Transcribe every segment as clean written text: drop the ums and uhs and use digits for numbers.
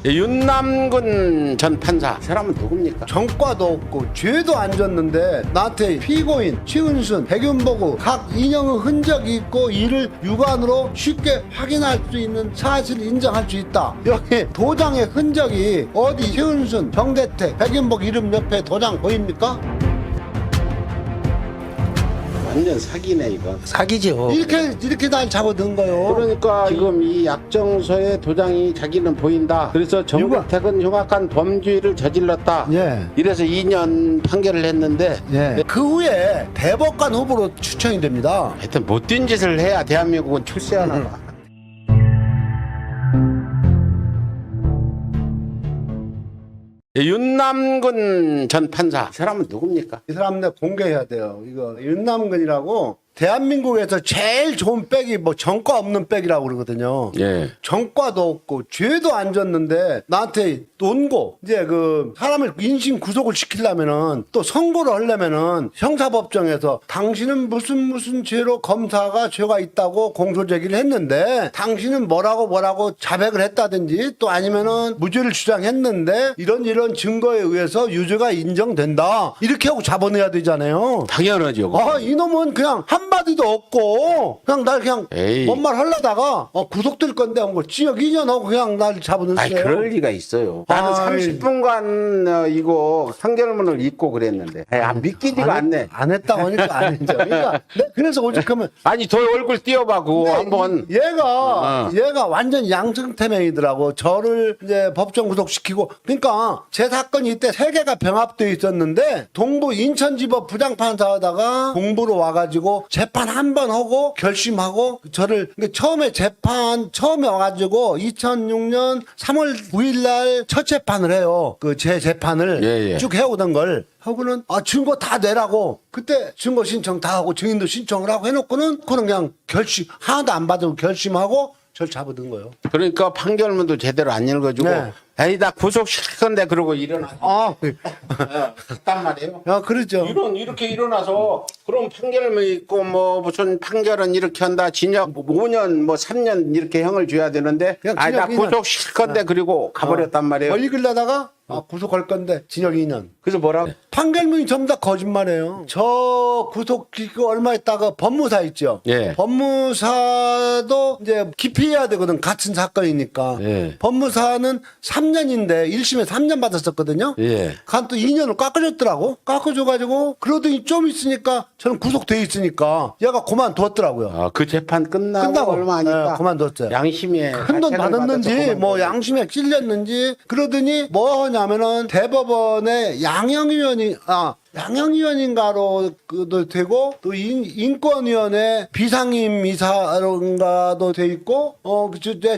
윤남근 전 판사, 이 사람은 누굽니까? 전과도 없고 죄도 안 졌는데 나한테 피고인 최은순, 백윤보고 각 인형의 흔적이 있고 이를 육안으로 쉽게 확인할 수 있는 사실을 인정할 수 있다. 여기 도장의 흔적이 어디 최은순, 정대택, 백윤복 이름 옆에 도장 보입니까? 완전 사기네 이거. 사기죠. 이렇게 날 잡아든 거요. 그러니까 지금 이 약정서에 도장이 자기는 보인다. 그래서 정대택은 흉악한 범죄를 저질렀다. 예. 이래서 2년 판결을 했는데 예. 그 후에 대법관 후보로 추천이 됩니다. 하여튼 못된 짓을 해야 대한민국은 출세하나 봐. 윤남근 전 판사, 이 사람은 누굽니까? 이 사람 내가 공개해야 돼요. 이거 윤남근이라고 대한민국에서 제일 좋은 백이 뭐 전과 없는 백이라고 그러거든요. 예. 전과도 없고 죄도 안 졌는데 나한테 논고 이제 그 사람을 인신 구속을 시키려면은 또 선고를 하려면은 형사법정에서 당신은 무슨 죄로 검사가 죄가 있다고 공소 제기를 했는데 당신은 뭐라고 자백을 했다든지 또 아니면은 무죄를 주장했는데 이런 증거에 의해서 유죄가 인정된다 이렇게 하고 잡아내야 되잖아요. 당연하죠. 아, 이놈은 그냥 한마디도 없고 그냥 날 그냥 에이. 뭔 말 하려다가 구속될 건데 하고 징역 2년 하고 그냥 날 잡아냈어요. 아니 그럴 리가 있어요. 나는 아이. 30분간 이거 판결문을 읽고 그랬는데 믿기지가 않네. 안 했다고 하니까 안 했죠. 그러니까 그래서 오직하면 아니 저 얼굴 띄워봐고 한번. 얘가 완전 양승태명이더라고. 저를 이제 법정 구속시키고 그러니까 제 사건이 이때 세 개가 병합되어 있었는데 동부 인천지법 부장판사 하다가 공부로 와가지고 재판 한 번 하고 결심하고 저를 그러니까 처음에 와가지고 2006년 3월 9일날 첫 재판을 해요. 그 제 재판을 예. 쭉 해오던 걸 하고는 증거 다 내라고 그때 증거 신청 다 하고 증인도 신청을 하고 해놓고는 그냥 결심 하나도 안 받고 결심하고 저를 잡아든 거예요. 그러니까 판결문도 제대로 안 읽어주고 네. 에이 나 구속시킬 건데 그러고 일어나. 그딴 말이에요. 그러죠. 이렇게 일어나서 그럼 판결문 있고 뭐 무슨 판결은 이렇게 한다 징역 5년 뭐 3년 이렇게 형을 줘야 되는데 그냥 아니 나 징역 2년. 구속시킬 건데 그리고 가버렸단 말이에요. 읽으려다가 구속할 건데 징역 2년. 그래서 뭐라? 판결문이 전부 다 거짓말이에요. 저 구속시키고 얼마 있다가 법무사 있죠. 예. 법무사도 이제 기피해야 되거든. 같은 사건이니까. 예. 법무사는 3년인데 1심에 3년 받았었거든요. 예. 간 또 2년을 깎아줬더라고. 깎아줘가지고 그러더니 좀 있으니까 저는 구속돼 있으니까 얘가 그만뒀더라고요. 그 재판 끝나고 얼마 하니까 그만뒀어요. 양심에 큰 돈 받았는지 뭐 양심에 찔렸는지 그러더니 뭐 하냐면은 대법원에 양형위원인가로 도 되고 또 인권위원회 비상임 이사인가도 돼 있고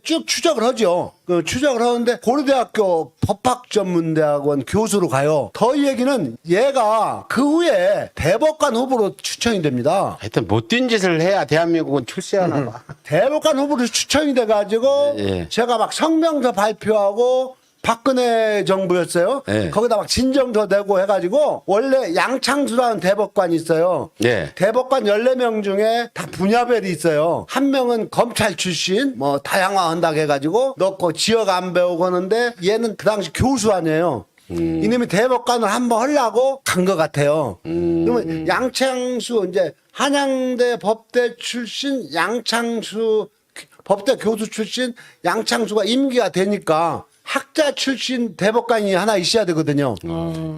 쭉 추적을 하죠. 그 추적을 하는데 고려대학교 법학전문대학원 교수로 가요. 더 얘기는 얘가 그 후에 대법관 후보로 추천이 됩니다. 하여튼 못된 짓을 해야 대한민국은 출세하나 봐. 대법관 후보로 추천이 돼가지고 예. 제가 막 성명서 발표하고 박근혜 정부였어요. 예. 거기다 막 진정서 내고 해가지고 원래 양창수라는 대법관이 있어요. 예. 대법관 14명 중에 다 분야별이 있어요. 한 명은 검찰 출신 뭐 다양화한다고 해가지고 넣고 지역 안 배우고 하는데 얘는 그 당시 교수 아니에요. 이놈이 대법관을 한번 하려고 간 것 같아요. 그러면 양창수 이제 한양대 법대 출신 양창수 법대 교수 출신 양창수가 임기가 되니까 학자 출신 대법관이 하나 있어야 되거든요.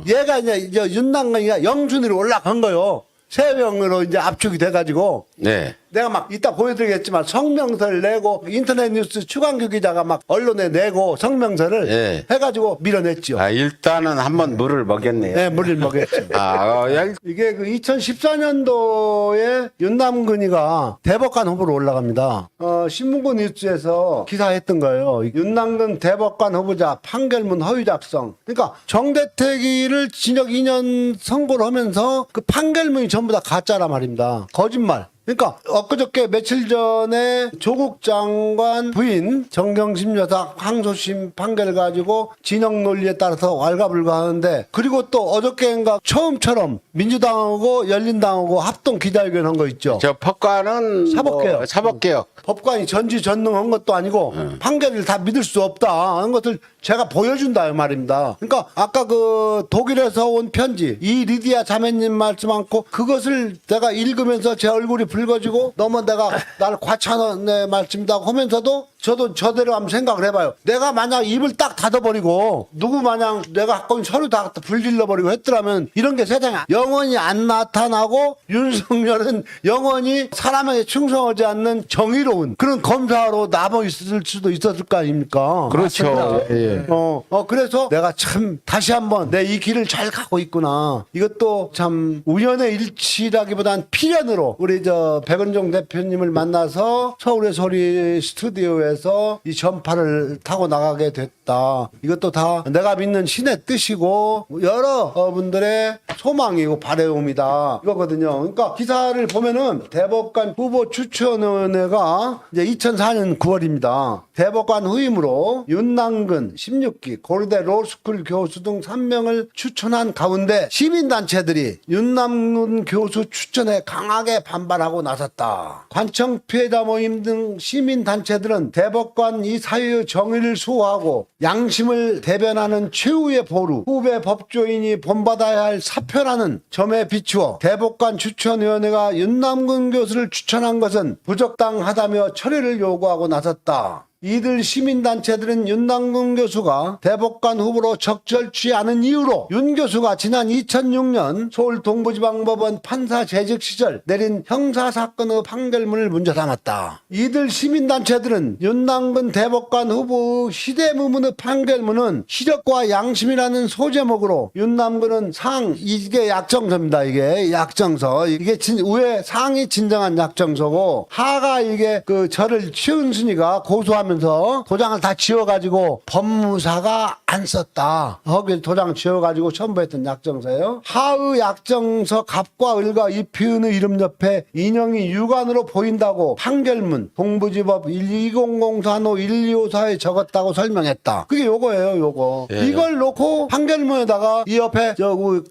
얘가 이제 윤남근이가 영순위로 올라간 거요. 3명으로 이제 압축이 돼가지고. 네. 내가 막 이따 보여드리겠지만 성명서를 내고 인터넷 뉴스 추광규 기자가 막 언론에 내고 성명서를 예. 해가지고 밀어냈죠. 일단은 한번 물을 먹였네요. 네, 물을 먹였죠. 이게 그 2014년도에 윤남근이가 대법관 후보로 올라갑니다. 신문고 뉴스에서 기사했던 거예요. 윤남근 대법관 후보자 판결문 허위 작성. 그러니까 정대택이를 징역 2년 선고를 하면서 그 판결문이 전부 다 가짜란 말입니다. 거짓말. 그러니까 엊그저께 며칠 전에 조국 장관 부인 정경심 여사 항소심 판결 가지고 진영 논리에 따라서 왈가불가하는데 그리고 또 어저께인가 처음처럼 민주당하고 열린당하고 합동 기자회견 한 거 있죠. 저 법관은 사법개혁. 사법개혁. 법관이 전지전능한 것도 아니고 판결을 다 믿을 수 없다 하는 것을 제가 보여준다 이 말입니다. 그러니까 아까 그 독일에서 온 편지 이 리디아 자매님 말씀 않고 그것을 내가 읽으면서 제 얼굴이 붉어지고 너무 내가 나를 과찬의 말씀이다 하면서도 저도 저대로 한번 생각을 해봐요. 내가 만약 입을 딱 닫아버리고 누구 마냥 내가 갖고 있는 서류 다 불질러버리고 했더라면 이런 게 세상에 영원히 안 나타나고 윤석열은 영원히 사람에게 충성하지 않는 정의로운 그런 검사로 남아 있을 수도 있었을 거 아닙니까? 그렇죠. 예. 그래서 내가 참 다시 한번 내 이 길을 잘 가고 있구나. 이것도 참 우연의 일치라기보단 필연으로 우리 저 백은종 대표님을 만나서 서울의 소리 스튜디오에서 이 전파를 타고 나가게 됐다. 이것도 다 내가 믿는 신의 뜻이고 여러 분들의 소망이고 바라움이다. 이거거든요. 그러니까 기사를 보면은 대법관 후보 추천위원회가 이제 2004년 9월입니다. 대법관 후임으로 윤남근 16기 고려대 로스쿨 교수 등 3명을 추천한 가운데 시민단체들이 윤남근 교수 추천에 강하게 반발하고 나섰다. 관청 피해자 모임 등 시민단체들은 대법관 이 사유의 정의를 수호하고 양심을 대변하는 최후의 보루, 후배 법조인이 본받아야 할 사표라는 점에 비추어 대법관 추천위원회가 윤남근 교수를 추천한 것은 부적당하다며 처리를 요구하고 나섰다. 이들 시민단체들은 윤남근 교수가 대법관 후보로 적절치 않은 이유로 윤 교수가 지난 2006년 서울 동부지방법원 판사 재직 시절 내린 형사사건의 판결문을 문제 삼았다. 이들 시민단체들은 윤남근 대법관 후보의 시대무문의 판결문은 시력과 양심이라는 소제목으로 윤남근은 이게 약정서입니다. 이게 약정서. 이게 위에 상이 진정한 약정서고 하가 이게 그 저를 최은순이가 고소하면서 도장을 다 지워가지고 법무사가 안 썼다. 거기 도장 지워가지고 첨부했던 약정서예요. 하의 약정서 갑과 을과 이 표현의 이름 옆에 인형이 유관으로 보인다고 판결문 동부지법 2004노 1254에 적었다고 설명했다. 그게 요거예요. 요거. 예. 이걸 놓고 판결문에다가 이 옆에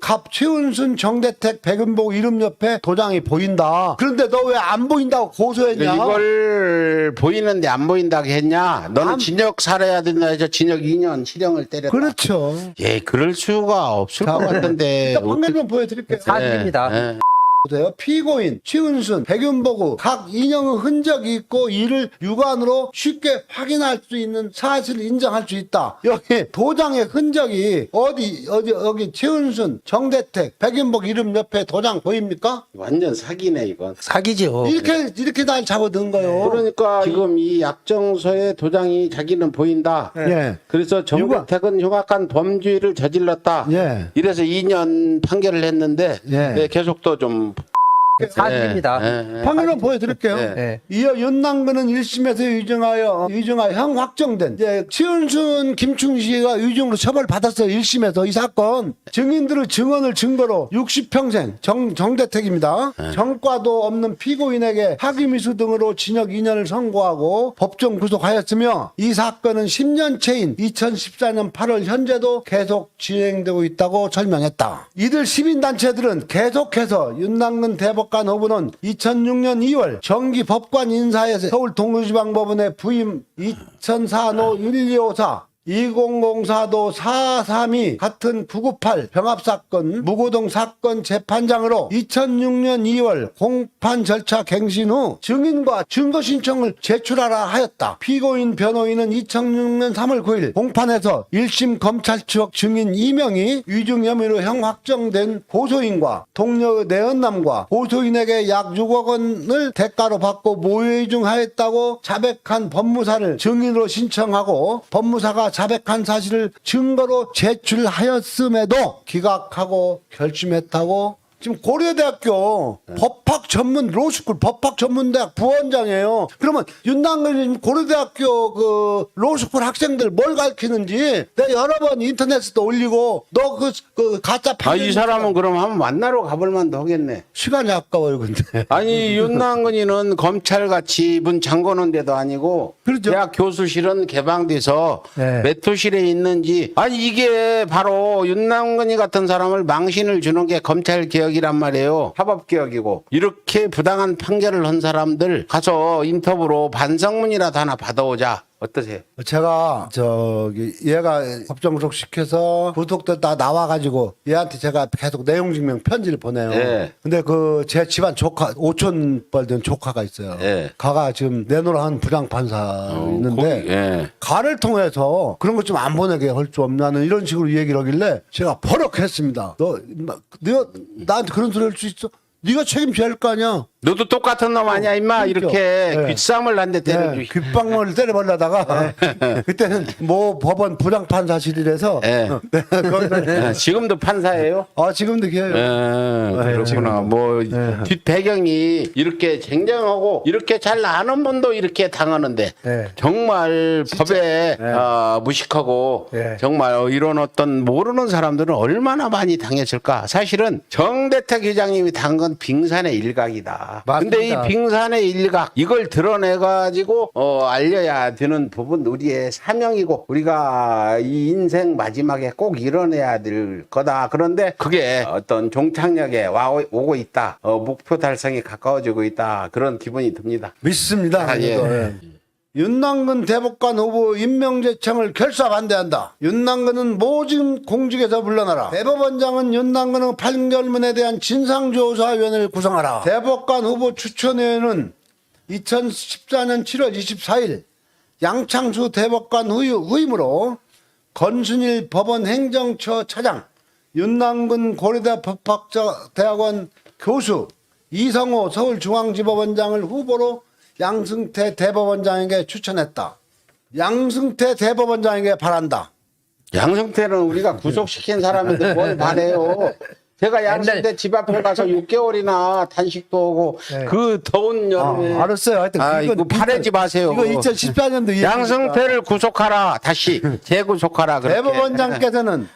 갑 최은순 정대택 백은복 이름 옆에 도장이 보인다. 그런데 너 왜 안 보인다고 고소했냐? 이걸 보이는데 안 보인다고 했냐? 너는 징역 살아야 된다 해서 징역 2년 실형을 때렸다. 그렇죠. 예, 그럴 수가 없을 것 같은데. 일단 판결문 보여드릴게요. 사실입니다. 예. 보세요. 피고인 최은순, 백윤보고 각 인형의 흔적이 있고 이를 육안으로 쉽게 확인할 수 있는 사실을 인정할 수 있다. 여기 도장의 흔적이 어디 여기 최은순, 정대택, 백윤복 이름 옆에 도장 보입니까? 완전 사기네 이건. 사기죠. 이렇게 날 잡아든 거예요. 그러니까 지금 이 약정서에 도장이 자기는 보인다. 예. 그래서 정대택은 흉악한 범죄를 저질렀다. 예. 이래서 2년 판결을 했는데 예. 네, 계속 또 좀 사실입니다. 판결문 보여드릴게요. 네. 이어 윤남근은 1심에서 유증하여 형 확정된 이제 최은순 김충식이가 유증으로 처벌받았어요. 1심에서 이 사건 증인들의 증언을 증거로 60평생 정대택입니다. 전과도 없는 피고인에게 학위미수 등으로 징역 2년을 선고하고 법정 구속하였으며 이 사건은 10년째인 2014년 8월 현재도 계속 진행되고 있다고 설명했다. 이들 시민단체들은 계속해서 윤남근 대법관 후보는 2006년 2월 정기 법관 인사에서 서울 동부지방법원에 부임 2004노 1254 2004도 432 같은 998 병합사건 무고동 사건 재판장으로 2006년 2월 공판 절차 갱신 후 증인과 증거 신청을 제출하라 하였다. 피고인 변호인은 2006년 3월 9일 공판에서 1심 검찰 측 증인 2명이 위증 혐의로 형 확정된 고소인과 동료의 내연남과 고소인에게 약 6억 원을 대가로 받고 모의증하였다고 자백한 법무사를 증인으로 신청하고 법무사가 자백한 사실을 증거로 제출하였음에도 기각하고 결심했다고. 지금 고려대학교 법학 전문 로스쿨 법학 전문대학 부원장이에요. 그러면 윤남근이 고려대학교 그 로스쿨 학생들 뭘 가르치는지 내가 여러 번 인터넷에도 올리고 너 그 가짜 이 사람은 그럼 한번 만나러 가볼 만도 하겠네. 시간이 아까워요, 근데. 아니 윤남근이는 검찰같이 문 잠궈놓은 데도 아니고 그렇죠. 대학 교수실은 개방돼서 네. 몇 호실에 있는지 아니 이게 바로 윤남근이 같은 사람을 망신을 주는 게 검찰 개혁이란 말이에요. 합법 개혁이고 이렇게 부당한 판결을 한 사람들 가서 인터뷰로 반성문이라도 하나 받아오자. 어떠세요? 제가 얘가 법정 구속시켜서 구속됐다 나와가지고 얘한테 제가 계속 내용 증명 편지를 보내요. 예. 근데 제 집안 조카 5천 벌 된 조카가 있어요. 예. 가가 지금 내놓으라 한 부장판사 있는데 예. 가를 통해서 그런 것 좀 안 보내게 할 수 없냐는 이런 식으로 얘기를 하길래 제가 버럭했습니다. 네가 나한테 그런 소리 할 수 있어? 네가 책임져야 할 거 아니야. 너도 똑같은 놈 아니야 임마 그러니까. 이렇게 네. 귓싸움을 난데 때려주시. 귓방망이를 때려버리다가 그때는 뭐 법원 부장판사실이라서 예. 거기서 지금도 판사예요? 지금도 기회요. 그렇구나. 뭐 뒷 배경이 이렇게 쟁쟁하고 이렇게 잘 아는 분도 이렇게 당하는데 네. 정말 법에 무식하고 네. 정말 이런 어떤 모르는 사람들은 얼마나 많이 당했을까. 사실은 정대택 회장님이 당한 건 빙산의 일각이다. 맞습니다. 근데 이 빙산의 일각 이걸 드러내가지고 알려야 되는 부분 우리의 사명이고 우리가 이 인생 마지막에 꼭 이뤄내야 될 거다. 그런데 그게 어떤 종착역에 오고 있다. 목표 달성이 가까워지고 있다. 그런 기분이 듭니다. 믿습니다. 예. 윤남근 대법관 후보 임명제청을 결사 반대한다. 윤남근은 모든 공직에서 물러나라. 대법원장은 윤남근의 판결문에 대한 진상조사위원회를 구성하라. 대법관 후보 추천위원회는 2014년 7월 24일 양창수 대법관 후임으로 건순일 법원 행정처 차장, 윤남근 고려대 법학대학원 교수, 이성호 서울중앙지법원장을 후보로 양승태 대법원장에게 추천했다. 양승태 대법원장에게 바란다. 양승태는 우리가 구속시킨 사람인데 뭘 바래요. 제가 양승태 집 앞에 가서 6개월이나 단식도 오고 그 더운 여름에 알았어요. 하여튼 이거 바래지 마세요. 이거 2014년도 양승태를 구속하라. 다시 재구속하라. 그렇게. 대법원장께서는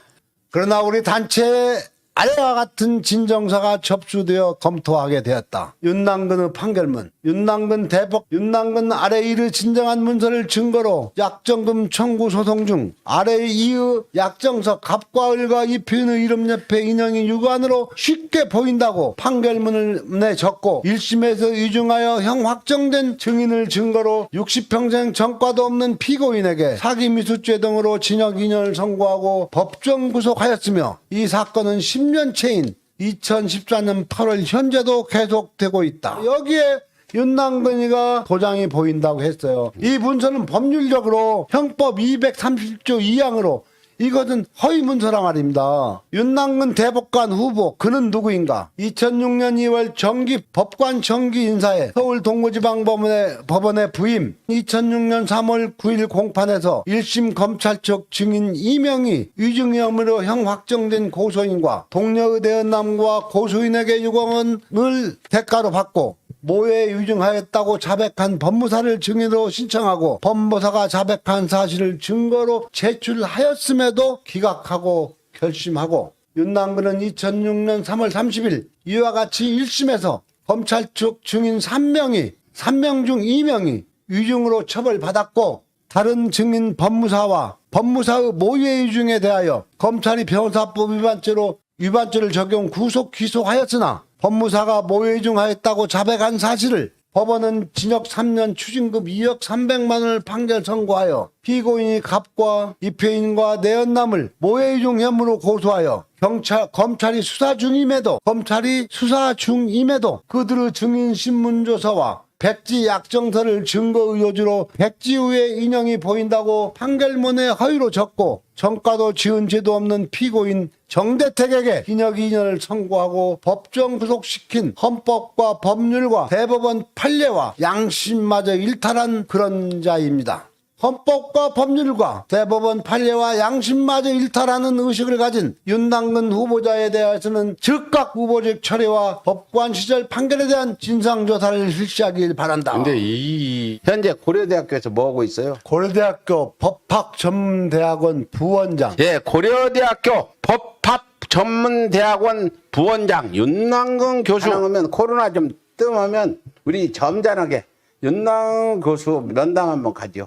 그러나 우리 단체에 아래와 같은 진정서가 접수되어 검토하게 되었다. 윤남근의 판결문, 윤남근 아래 이의 진정한 문서를 증거로 약정금 청구 소송 중 아래 이의 약정서 갑과 을과 이 표현의 이름 옆에 인형이 유관으로 쉽게 보인다고 판결문에 적고 1심에서 위중하여 형 확정된 증인을 증거로 60평생 전과도 없는 피고인에게 사기미수죄 등으로 징역 2년을 선고하고 법정 구속하였으며 이 사건은 10년째인 2014년 8월 현재도 계속되고 있다. 여기에 윤남근이가 도장이 보인다고 했어요. 이 문서는 법률적으로 형법 230조 2항으로 이것은 허위 문서라 말입니다. 윤남근 대법관 후보 그는 누구인가? 2006년 2월 법관 정기 인사에 서울 동부지방법원에 부임. 2006년 3월 9일 공판에서 1심 검찰 측 증인 2명이 위증 혐의로 형 확정된 고소인과 동료 의대원남과 고소인에게 6억 원을 대가로 받고 모해 위증하였다고 자백한 법무사를 증인으로 신청하고 법무사가 자백한 사실을 증거로 제출하였음에도 기각하고 결심하고 윤남근은 2006년 3월 30일 이와 같이 1심에서 검찰 측 증인 3명 중 2명이 위증으로 처벌받았고 다른 증인 법무사와 법무사의 모해 위증에 대하여 검찰이 변호사법 위반죄를 적용 구속 기소하였으나 법무사가 모해 위증하였다고 자백한 사실을 법원은 징역 3년 추징금 2억 300만 원을 판결 선고하여 피고인이 갑과 입회인과 내연남을 모해 위증 혐의로 고소하여 검찰이 수사 중임에도 그들의 증인 신문조서와 백지 약정서를 증거 의혹으로 백지우의 인형이 보인다고 판결문에 허위로 적고 전과도 지은 죄도 없는 피고인 정대택에게 징역 2년을 선고하고 법정 구속시킨 헌법과 법률과 대법원 판례와 양심마저 일탈한 그런 자입니다. 헌법과 법률과 대법원 판례와 양심마저 일탈하는 의식을 가진 윤남근 후보자에 대해서는 즉각 후보직 철회와 법관 시절 판결에 대한 진상조사를 실시하길 바란다. 근데 현재 고려대학교에서 뭐 하고 있어요? 고려대학교 법학전문대학원 부원장. 예, 고려대학교 법학전문대학원 부원장 윤남근 교수. 하면 코로나 좀 뜸하면 우리 점잖하게 윤남근 교수 면담 한번 가죠.